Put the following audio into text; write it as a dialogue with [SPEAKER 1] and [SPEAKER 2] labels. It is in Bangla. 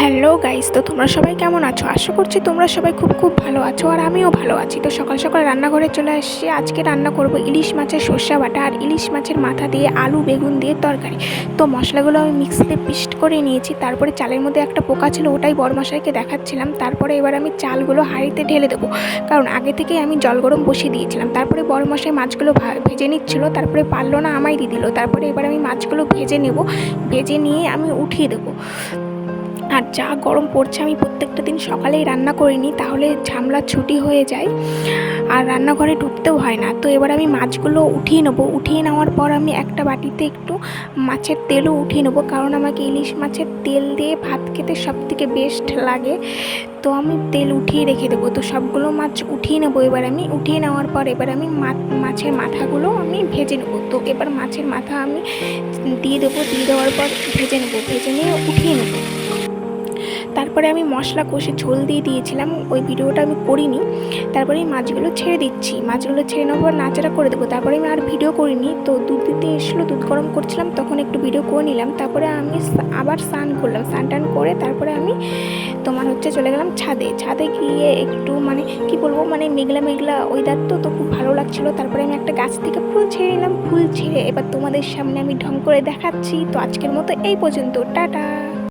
[SPEAKER 1] হ্যালো গাইস, তো তোমরা সবাই কেমন আছো? আশা করছি তোমরা সবাই খুব খুব ভালো আছো, আর আমিও ভালো আছি। তো সকাল সকাল রান্নাঘরে চলে আসছি। আজকে রান্না করব ইলিশ মাছের সর্ষে বাটা আর ইলিশ মাছের মাথা দিয়ে আলু বেগুন দিয়ে তরকারি। তো মশলাগুলো আমি মিক্সিতে পেস্ট করে নিয়েছি। তারপরে চালের মধ্যে একটা পোকা ছিল, ওটাই বড়মশাইকে দেখাচ্ছিলাম। তারপরে এবার আমি চালগুলো হাঁড়িতে ঢেলে দেবো, কারণ আগে থেকেই আমি জল গরম বসিয়ে দিয়েছিলাম। তারপরে বড়মশাই মাছগুলো ভেজে নিচ্ছিল, তারপরে পারলো না, আমায় দিয়ে দিল। তারপরে এবার আমি মাছগুলো ভেজে নেব, ভেজে নিয়ে আমি উঠিয়ে দেবো। আর যা গরম পড়ছে, আমি প্রত্যেকটা দিন সকালেই রান্না করে নিই, তাহলে ঝামেলা ছুটি হয়ে যায় আর রান্নাঘরে ঢুকতেও হয় না। তো এবার আমি মাছগুলো উঠিয়ে নেবো। উঠিয়ে নেওয়ার পর আমি একটা বাটিতে একটু মাছের তেলও উঠিয়ে নেবো, কারণ আমাকে ইলিশ মাছের তেল দিয়ে ভাত খেতে সবথেকে বেস্ট লাগে। তো আমি তেল উঠিয়ে রেখে দেবো। তো সবগুলো মাছ উঠিয়ে নেবো। এবার আমি উঠিয়ে নেওয়ার পর এবার আমি মাছের মাথাগুলো আমি ভেজে নেবো। তো এবার মাছের মাথা আমি দিয়ে দেবো, দিয়ে দেওয়ার পর ভেজে নেবো, ভেজে নিয়ে উঠিয়ে নেবো। তারপরে আমি মশলা কষে ঝোল দিয়ে দিয়েছিলাম, ওই ভিডিওটা আমি করিনি। তারপরে এই মাছগুলো ছেড়ে দিচ্ছি, মাছগুলো ছেড়ে নেওয়ার পর নাচাড়া করে দেবো। তারপরে আমি আর ভিডিও করিনি। তো দুধ দিতে এসেছিলো, দুধ গরম করছিলাম, তখন একটু ভিডিও করে নিলাম। তারপরে আমি আবার স্নান করলাম, স্নান টান করে তারপরে আমি চলে গেলাম ছাদে। ছাদে গিয়ে একটু কি বলবো, মেঘলা মেঘলা ওয়েদার, তো খুব ভালো লাগছিলো। তারপরে আমি একটা গাছ থেকে ফুল ছেড়ে নিলাম, ফুল ছেড়ে এবার তোমাদের সামনে আমি ঢং করে দেখাচ্ছি। তো আজকের মতো এই পর্যন্ত, টাটা।